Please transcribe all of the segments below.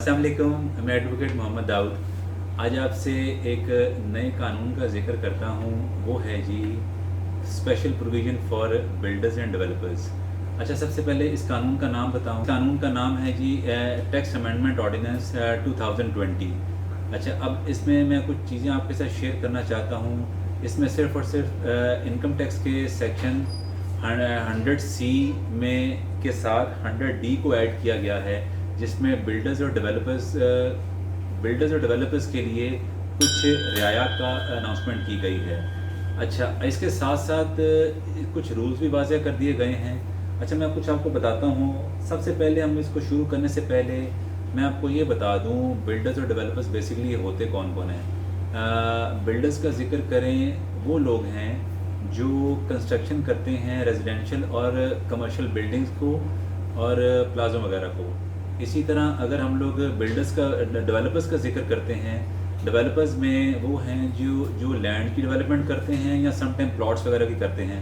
अस्सलाम वालेकुम, मैं एडवोकेट मोहम्मद दाऊद। आज आपसे एक नए कानून का जिक्र करता हूँ। वो है जी special provision for builders and developers. अच्छा, सबसे पहले इस कानून का नाम बताऊँ। कानून का नाम है जी टैक्स अमेंडमेंट ऑर्डिनेंस 2020। अच्छा, अब इसमें मैं कुछ चीज़ें आपके साथ शेयर करना चाहता हूँ। इसमें सिर्फ़ और सिर्फ इनकम टैक्स के सेक्शन 100C में के साथ 100D को ऐड किया गया है, जिसमें बिल्डर्स और डेवलपर्स के लिए कुछ रियायत का अनाउंसमेंट की गई है। अच्छा, इसके साथ साथ कुछ रूल्स भी वाज़ह कर दिए गए हैं। अच्छा, मैं कुछ आपको बताता हूँ। सबसे पहले हम इसको शुरू करने से पहले मैं आपको ये बता दूँ, बिल्डर्स और डेवलपर्स बेसिकली ये होते कौन कौन हैं। बिल्डर्स का जिक्र करें, वो लोग हैं जो कंस्ट्रक्शन करते हैं रेजिडेंशियल और कमर्शियल बिल्डिंग्स को और प्लाज़ो वगैरह को। इसी तरह अगर हम लोग डेवलपर्स का जिक्र करते हैं, डेवलपर्स में वो हैं जो लैंड की डेवलपमेंट करते हैं या समटाइम प्लॉट्स वगैरह की करते हैं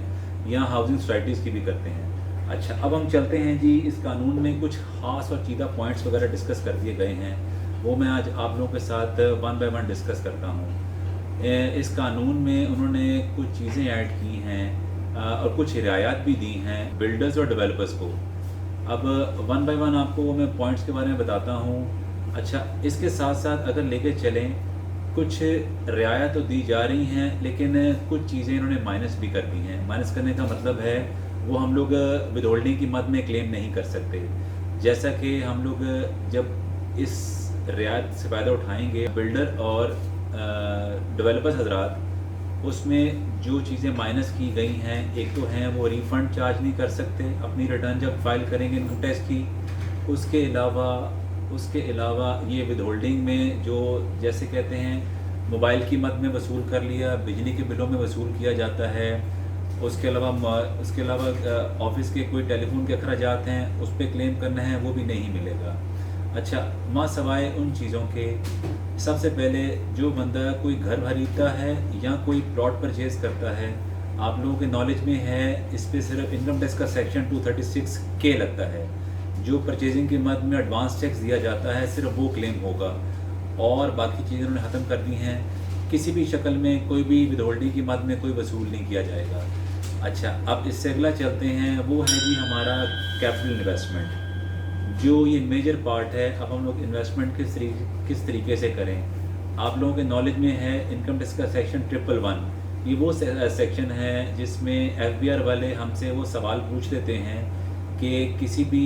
या हाउसिंग सोसाइटीज़ की भी करते हैं। अच्छा, अब हम चलते हैं जी। इस कानून में कुछ ख़ास और चीदा पॉइंट्स वगैरह डिस्कस कर दिए गए हैं, वो मैं आज आप लोगों के साथ वन बाय वन डिस्कस करता हूँ। इस कानून में उन्होंने कुछ चीज़ें ऐड की हैं और कुछ हिदायत भी दी हैं बिल्डर्स और डेवलपर्स को। अब वन बाय वन आपको मैं पॉइंट्स के बारे में बताता हूँ। अच्छा, इसके साथ साथ अगर लेके चलें, कुछ रियायत तो दी जा रही हैं, लेकिन कुछ चीज़ें इन्होंने माइनस भी कर दी हैं। माइनस करने का मतलब है वो हम लोग विद होल्डिंग की मद में क्लेम नहीं कर सकते। जैसा कि हम लोग जब इस रियायत से फ़ायदा उठाएंगे, बिल्डर और डेवलपर्स हजरात, उसमें जो चीज़ें माइनस की गई हैं, एक तो हैं वो रिफ़ंड चार्ज नहीं कर सकते अपनी रिटर्न जब फाइल करेंगे इनकम टैक्स की। उसके अलावा ये विद होल्डिंग में जो जैसे कहते हैं मोबाइल की मद में वसूल कर लिया, बिजली के बिलों में वसूल किया जाता है। उसके अलावा ऑफिस के कोई टेलीफोन के अखराजात हैं, उस पर क्लेम करना है, वो भी नहीं मिलेगा। अच्छा, माँ सवाए उन चीज़ों के, सबसे पहले जो बंदा कोई घर खरीदता है या कोई प्लॉट परचेज़ करता है, आप लोगों के नॉलेज में है, इस पर सिर्फ इनकम टैक्स का सेक्शन 236K लगता है। जो परचेजिंग की मद में एडवांस टैक्स दिया जाता है, सिर्फ वो क्लेम होगा और बाकी चीज़ें उन्होंने ख़त्म कर दी हैं। किसी भी शक्ल में कोई भी विदहोल्डिंग की मद में कोई वसूल नहीं किया जाएगा। अच्छा, अब इससे अगला चलते हैं, वो है जी हमारा कैपिटल इन्वेस्टमेंट, जो ये मेजर पार्ट है। अब हम लोग इन्वेस्टमेंट किस तरीके से करें। आप लोगों के नॉलेज में है इनकम टैक्स का सेक्शन 111। ये वो सेक्शन है जिसमें FBR वाले हमसे वो सवाल पूछ लेते हैं कि किसी भी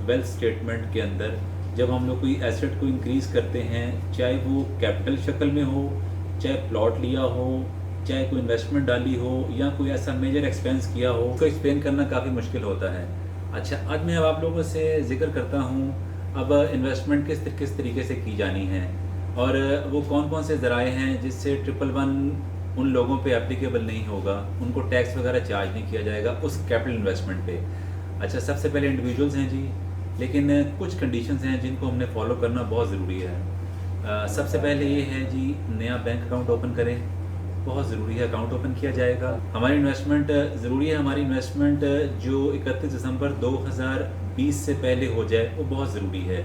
वेल्थ स्टेटमेंट के अंदर जब हम लोग कोई एसेट को इंक्रीज़ करते हैं, चाहे वो कैपिटल शक्ल में हो, चाहे प्लॉट लिया हो, चाहे कोई इन्वेस्टमेंट डाली हो या कोई ऐसा मेजर एक्सपेंस किया हो, उसको एक्सप्लेन करना काफ़ी मुश्किल होता है। अच्छा, आज मैं अब आप लोगों से जिक्र करता हूँ अब इन्वेस्टमेंट किस तरीके से की जानी है और वो कौन कौन से ज़राए हैं जिससे 111 उन लोगों पे एप्लीकेबल नहीं होगा, उनको टैक्स वगैरह चार्ज नहीं किया जाएगा उस कैपिटल इन्वेस्टमेंट पे। अच्छा, सबसे पहले इंडिविजुअल्स हैं जी, लेकिन कुछ कंडीशंस हैं जिनको हमने फॉलो करना बहुत ज़रूरी है। सबसे पहले ये है जी, नया बैंक अकाउंट ओपन करें, बहुत ज़रूरी है। अकाउंट ओपन किया जाएगा। हमारी इन्वेस्टमेंट ज़रूरी है, हमारी इन्वेस्टमेंट जो 31 दिसंबर 2020 से पहले हो जाए, वो बहुत ज़रूरी है।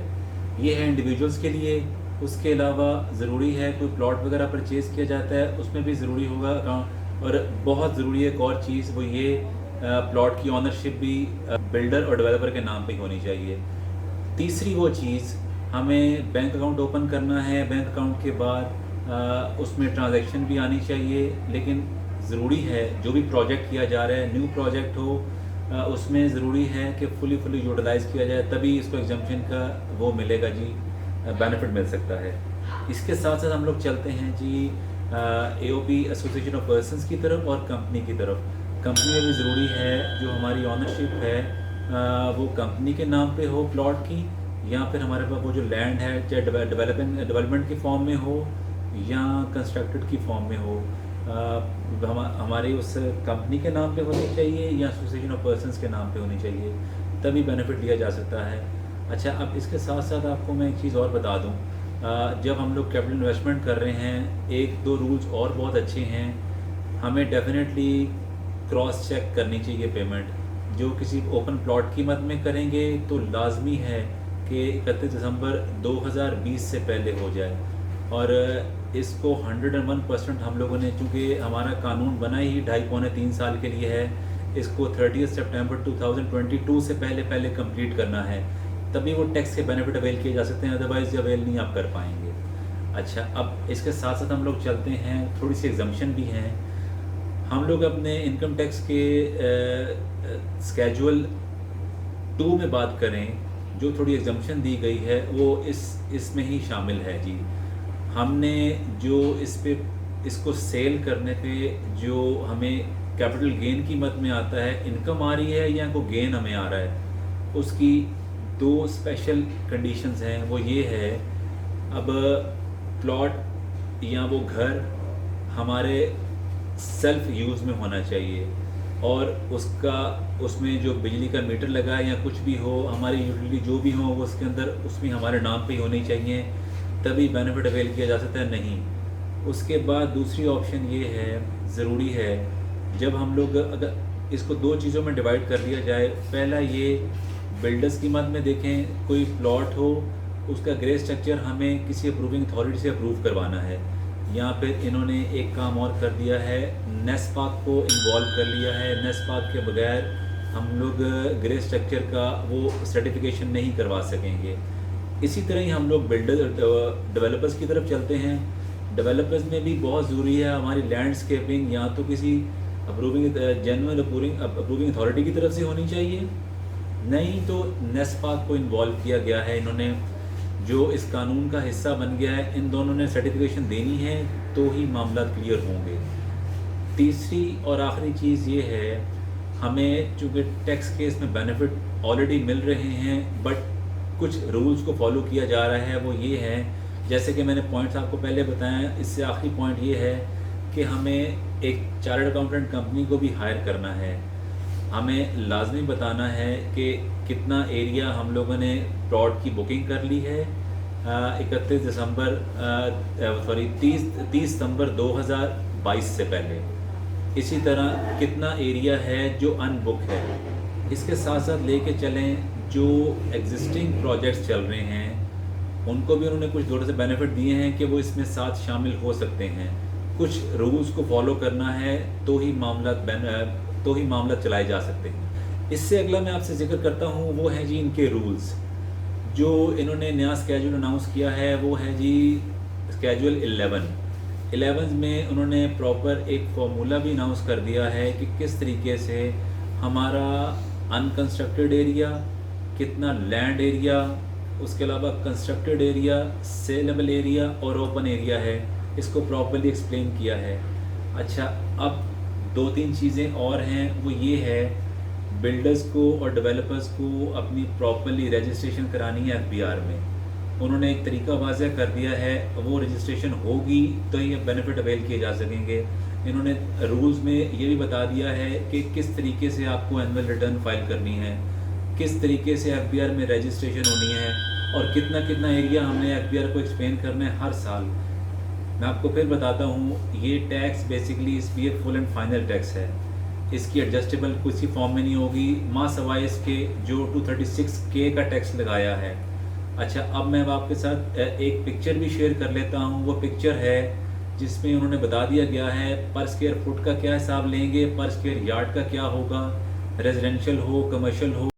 ये है इंडिविजुअल्स के लिए। उसके अलावा ज़रूरी है कोई प्लॉट वगैरह परचेज़ किया जाता है, उसमें भी ज़रूरी होगा अकाउंट। और बहुत ज़रूरी है एक और चीज़, वो ये प्लॉट की ऑनरशिप भी बिल्डर और डेवलपर के नाम पे होनी चाहिए। तीसरी वो चीज़, हमें बैंक अकाउंट ओपन करना है, बैंक अकाउंट के बाद उसमें ट्रांजैक्शन भी आनी चाहिए। लेकिन ज़रूरी है जो भी प्रोजेक्ट किया जा रहा है, न्यू प्रोजेक्ट हो, उसमें ज़रूरी है कि फुली यूटिलाइज़ किया जाए, तभी इसको एग्जम्पशन का वो मिलेगा जी, बेनिफिट मिल सकता है। इसके साथ साथ हम लोग चलते हैं जी AOP एसोसिएशन ऑफ पर्संस की तरफ और कंपनी की तरफ। कंपनी में भी ज़रूरी है जो हमारी ऑनरशिप है वो कंपनी के नाम पे हो प्लॉट की, या फिर हमारे पास वो जो लैंड है चाहे डेवलपमेंट की फॉर्म में हो या कंस्ट्रक्टेड की फॉर्म में हो, हमारी उस कंपनी के नाम पे होनी चाहिए या एसोसिएशन ऑफ पर्संस के नाम पे होनी चाहिए, तभी बेनिफिट लिया जा सकता है। अच्छा, अब इसके साथ साथ आपको मैं एक चीज़ और बता दूं, जब हम लोग कैपिटल इन्वेस्टमेंट कर रहे हैं, एक दो रूल्स और बहुत अच्छे हैं। हमें डेफिनेटली क्रॉस चेक करनी चाहिए पेमेंट। जो किसी ओपन प्लॉट की मद में करेंगे तो लाजमी है कि 31 दिसंबर 2020 से पहले हो जाए। और इसको 101% हम लोगों ने, चूँकि हमारा कानून बना ही 2.5-3 साल के लिए है, इसको 30 सितंबर 2022 से पहले कंप्लीट करना है, तभी वो टैक्स के बेनिफिट अवेल किए जा सकते हैं, अदरवाइज़ अवेल नहीं आप कर पाएंगे। अच्छा, अब इसके साथ साथ हम लोग चलते हैं, थोड़ी सी एग्जम्पशन भी हैं। हम लोग अपने इनकम टैक्स के स्केजुअल 2 में बात करें, जो थोड़ी एग्जम्पशन दी गई है वो इसमें ही शामिल है जी। हमने जो इसको सेल करने पे जो हमें कैपिटल गेन की मद में आता है, इनकम आ रही है या को गेन हमें आ रहा है, उसकी 2 स्पेशल कंडीशंस हैं। वो ये है, अब प्लॉट या वो घर हमारे सेल्फ यूज़ में होना चाहिए, और उसमें जो बिजली का मीटर लगा है या कुछ भी हो, हमारी यूटिलिटी जो भी हो वो उसके अंदर उसमें हमारे नाम पे ही होनी चाहिए, तभी बेनिफिट अवेल किया जा सकता है, नहीं। उसके बाद दूसरी ऑप्शन ये है, ज़रूरी है, जब हम लोग अगर इसको 2 चीज़ों में डिवाइड कर लिया जाए। पहला ये, बिल्डर्स की मद में देखें, कोई प्लॉट हो, उसका ग्रे स्ट्रक्चर हमें किसी अप्रूविंग अथॉरिटी से अप्रूव करवाना है, या फिर इन्होंने एक काम और कर दिया है, नेस्पाक को इन्वॉल्व कर लिया है। नेस्पाक के बगैर हम लोग ग्रे स्ट्रक्चर का वो सर्टिफिकेशन नहीं करवा सकेंगे। इसी तरह ही हम लोग डेवलपर्स की तरफ चलते हैं। डेवलपर्स में भी बहुत ज़रूरी है हमारी लैंडस्केपिंग या तो किसी जेन्युइन अप्रूविंग अथॉरिटी की तरफ से होनी चाहिए, नहीं तो नेस्पाक को इन्वॉल्व किया गया है इन्होंने, जो इस कानून का हिस्सा बन गया है। इन दोनों ने सर्टिफिकेशन देनी है तो ही मामला क्लियर होंगे। तीसरी और आखिरी चीज़ ये है, हमें चूँकि टैक्स केस में बेनिफिट ऑलरेडी मिल रहे हैं, बट कुछ रूल्स को फॉलो किया जा रहा है। वो ये है, जैसे कि मैंने पॉइंट्स आपको पहले बताया, इससे आखिरी पॉइंट ये है कि हमें एक चार्टर्ड अकाउंटेंट कंपनी को भी हायर करना है। हमें लाजमी बताना है कि कितना एरिया हम लोगों ने प्लॉट की बुकिंग कर ली है 30 सितंबर 2022 से पहले। इसी तरह कितना एरिया है जो अनबुक है। इसके साथ साथ लेके चलें, जो एग्जिस्टिंग प्रोजेक्ट्स चल रहे हैं उनको भी उन्होंने कुछ थोड़े से बेनिफिट दिए हैं कि वो इसमें साथ शामिल हो सकते हैं। कुछ रूल्स को फॉलो करना है तो ही मामला चलाए जा सकते हैं। इससे अगला मैं आपसे जिक्र करता हूँ, वो है जी इनके रूल्स। जो इन्होंने नया स्केड्यूल अनाउंस किया है वो है जी स्केड्यूल 11 में उन्होंने प्रॉपर एक फार्मूला भी अनाउंस कर दिया है कि किस तरीके से हमारा अनकंस्ट्रक्टेड एरिया, कितना लैंड एरिया, उसके अलावा कंस्ट्रक्टेड एरिया, सेलेबल एरिया और ओपन एरिया है, इसको प्रॉपर्ली एक्सप्लेन किया है। अच्छा, अब 2-3 चीज़ें और हैं, वो ये है, बिल्डर्स को और डेवलपर्स को अपनी प्रॉपर्ली रजिस्ट्रेशन करानी है एफबीआर में। उन्होंने एक तरीका वाज़ह कर दिया है, वो रजिस्ट्रेशन होगी तो ये बेनिफिट अवेल किए जा सकेंगे। इन्होंने रूल्स में ये भी बता दिया है कि किस तरीके से आपको एनुअल रिटर्न फाइल करनी है, किस तरीके से एफबीआर में रजिस्ट्रेशन होनी है, और कितना एरिया हमने एफबीआर को एक्सप्लेन करना है हर साल। मैं आपको फिर बताता हूँ, ये टैक्स बेसिकली स्पीयर फुल एंड फाइनल टैक्स है। इसकी एडजस्टेबल किसी फॉर्म में नहीं होगी, माँ सवाए इसके जो 236K का टैक्स लगाया है। अच्छा, अब मैं आपके साथ एक पिक्चर भी शेयर कर लेता हूँ। वो पिक्चर है जिसमें उन्होंने बता दिया गया है पर स्क्वायर फुट का क्या हिसाब लेंगे, पर स्क्वायर यार्ड का क्या होगा, रेजिडेंशियल हो, कमर्शियल हो।